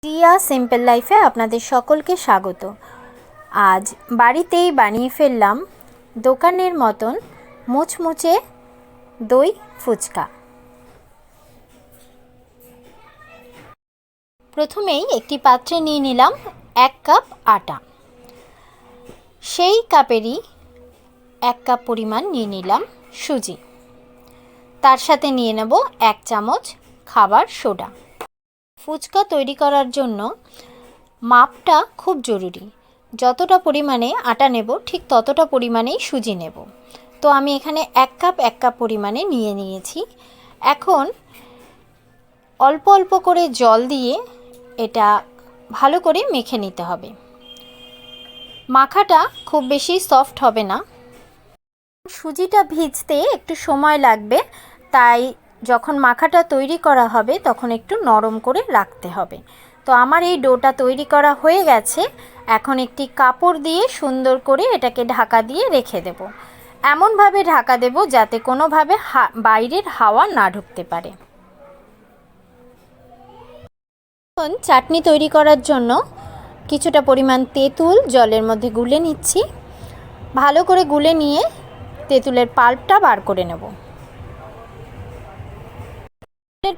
Zia simple লাইফে আপনাদের সকলকে স্বাগত। আজ বাড়িতেই বানিয়ে ফেললাম দোকানের মতন মুচমুচে দই ফুচকা। প্রথমেই একটি পাত্রে নিয়ে নিলাম 1 কাপ আটা। সেই কাপেরই 1 কাপ পরিমাণ নিয়ে নিলাম সুজি। তার সাথে নিয়ে নেব 1 চামচ খাবার সোডা। ফুচকা তৈরি করার জন্য মাপটা খুব জরুরি। যতটা পরিমাণে আটা নেব ঠিক ততটা পরিমাণেই সুজি নেব। তো আমি এখানে 1 কাপ পরিমাণে নিয়ে নিয়েছি। এখন অল্প অল্প করে জল দিয়ে এটা ভালো করে মেখে নিতে হবে। মাখাটা খুব বেশি সফট হবে না। সুজিটা ভিজতে একটু সময় লাগবে, তাই যখন মাখাটা তৈরি করা হবে তখন একটু নরম করে রাখতে হবে। তো আমার এই ডোটা তৈরি করা হয়ে গেছে। এখন একটি কাপড় দিয়ে সুন্দর করে এটাকে ঢাকা দিয়ে রেখে দেব। এমনভাবে ঢাকা দেব যাতে কোনোভাবে বাইরের হাওয়া না ঢুকতে পারে। এখন চাটনি তৈরি করার জন্য কিছুটা পরিমাণ তেঁতুল জলের মধ্যে গুলে নিচ্ছি। ভালো করে গুলে নিয়ে তেঁতুলের পাল্পটা বার করে নেব।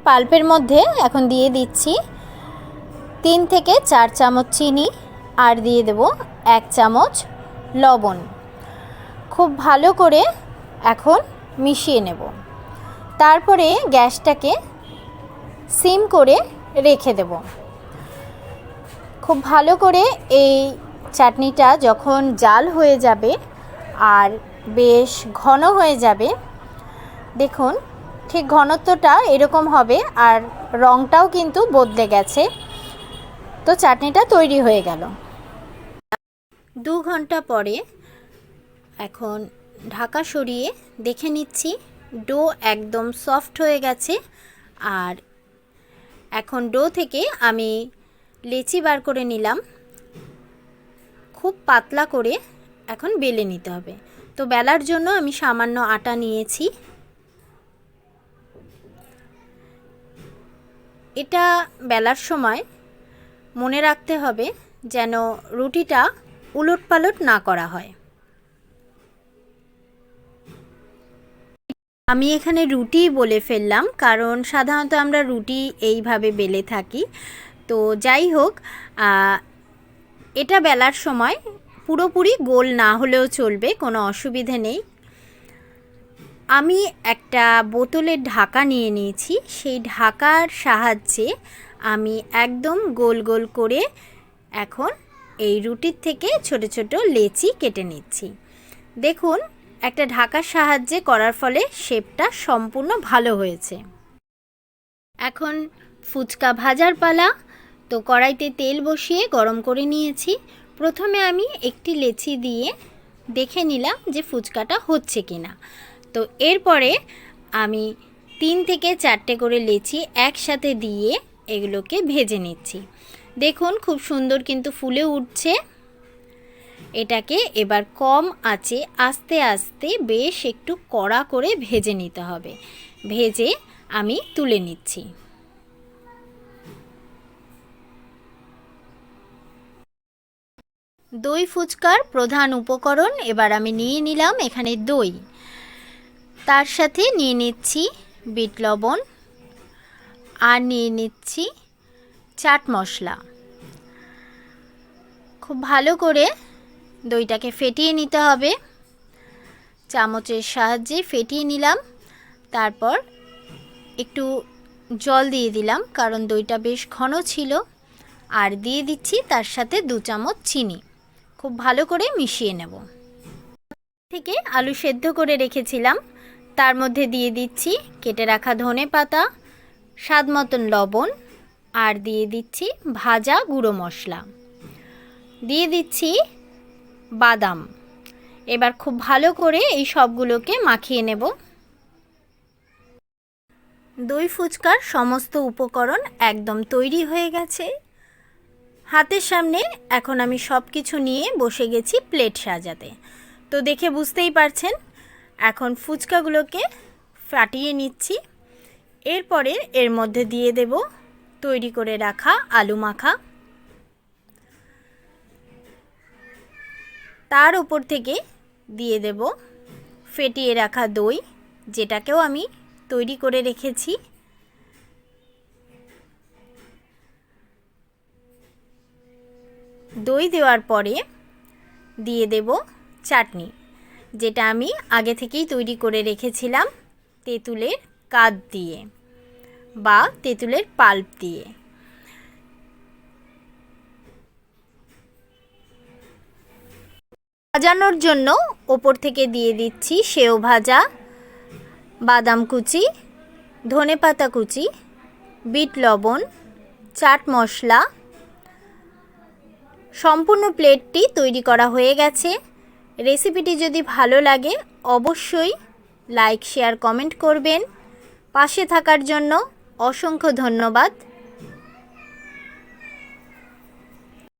পাল্পের মধ্যে এখন দিয়ে দিচ্ছি 3 থেকে 4 চামচ চিনি আর দিয়ে দেব 1 চামচ লবণ। খুব ভালো করে এখন মিশিয়ে নেব। তারপরে গ্যাসটাকে সিম করে রেখে দেব। খুব ভালো করে এই চাটনিটা যখন জাল হয়ে যাবে আর বেশ ঘন হয়ে যাবে, দেখুন ঠিক ঘনত্বটা এরকম হবে আর রঙটাও কিন্তু বদলে গেছে। তো চাটনিটা তৈরি হয়ে গেল। 2 ঘন্টা পরে এখন ঢাকা সরিয়ে দেখে নিচ্ছি ডো একদম সফট হয়ে গেছে। আর এখন ডো থেকে আমি লেচি বার করে নিলাম। খুব পাতলা করে এখন বেলে নিতে হবে। তো বেলার জন্য আমি সামান্য আটা নিয়েছি। এটা বেলার সময় মনে রাখতে হবে যেন রুটিটা উলটপালট না করা হয়। আমি এখানে রুটি বলে ফেললাম, কারণ সাধারণত আমরা রুটি এইভাবে বেলে থাকি। তো যাই হোক, এটা বেলার সময় পুরোপুরি গোল না হলেও চলবে, কোনো অসুবিধে নেই। আমি একটা বোতলের ঢাকা নিয়ে নিয়েছি। সেই ঢাকার সাহায্যে আমি একদম গোল গোল করে এখন এই রুটির থেকে ছোট ছোট লেচি কেটে নিচ্ছি। দেখুন একটা ঢাকার সাহায্যে করার ফলে শেপটা সম্পূর্ণ ভালো হয়েছে। এখন ফুচকা ভাজার পালা। তো কড়াইতে তেল বসিয়ে গরম করে নিয়েছি। প্রথমে আমি একটি লেচি দিয়ে দেখে নিলাম যে ফুচকাটা হচ্ছে কিনা। তো এরপরে আমি 3 থেকে 4টে করে লেচি একসাথে দিয়ে এগুলোকে ভেজে নিচ্ছি। দেখুন খুব সুন্দর কিন্তু ফুলে উঠছে। এটাকে এবার কম আঁচে আস্তে আস্তে বেশ একটু কড়া করে ভেজে নিতে হবে। ভেজে আমি তুলে নিচ্ছি। দই ফুচকার প্রধান উপকরণ এবার আমি নিয়ে নিলাম এখানে দই। তার সাথে নিয়ে নিচ্ছি বিট লবণ আর নিয়ে নিচ্ছি চাট মশলা। খুব ভালো করে দইটাকে ফেটিয়ে নিতে হবে। চামচের সাহায্যে ফেটিয়ে নিলাম। তারপর একটু জল দিয়ে দিলাম, কারণ দইটা বেশ ঘন ছিল। আর দিয়ে দিচ্ছি তার সাথে 2 চামচ চিনি। খুব ভালো করে মিশিয়ে নেব। থেকে আলু সেদ্ধ করে রেখেছিলাম, তার মধ্যে দিয়ে দিচ্ছি কেটে রাখা ধনেপাতা, স্বাদ মতন লবণ আর দিয়ে দিচ্ছি ভাজা গুঁড়ো মশলা, দিয়ে দিচ্ছি বাদাম। এবার খুব ভালো করে এই সবগুলোকে মাখিয়ে নেব। দই ফুচকার সমস্ত উপকরণ একদম তৈরি হয়ে গেছে। হাতের সামনে এখন আমি সব কিছু নিয়ে বসে গেছি প্লেট সাজাতে। তো দেখে বুঝতেই পারছেন এখন ফুচকাগুলোকে ফাটিয়ে নিচ্ছি। এরপরে এর মধ্যে দিয়ে দেব তৈরি করে রাখা আলু মাখা, তার উপর থেকে দিয়ে দেব ফেটিয়ে রাখা দই, যেটাকেও আমি তৈরি করে রেখেছি। দই দেওয়ার পরে দিয়ে দেব চাটনি, যেটা আমি আগে থেকেই তৈরি করে রেখেছিলাম তেঁতুলের কাঠ দিয়ে বা তেঁতুলের পাল্প দিয়ে। সাজানোর জন্য ওপর থেকে দিয়ে দিচ্ছি সেও ভাজা, বাদাম কুচি, ধনেপাতা কুচি, বিট লবণ, চাট মশলা। সম্পূর্ণ প্লেটটি তৈরি করা হয়ে গেছে। রেসিপিটি যদি ভালো লাগে অবশ্যই লাইক, শেয়ার, কমেন্ট করবেন। পাশে থাকার জন্য অসংখ্য ধন্যবাদ।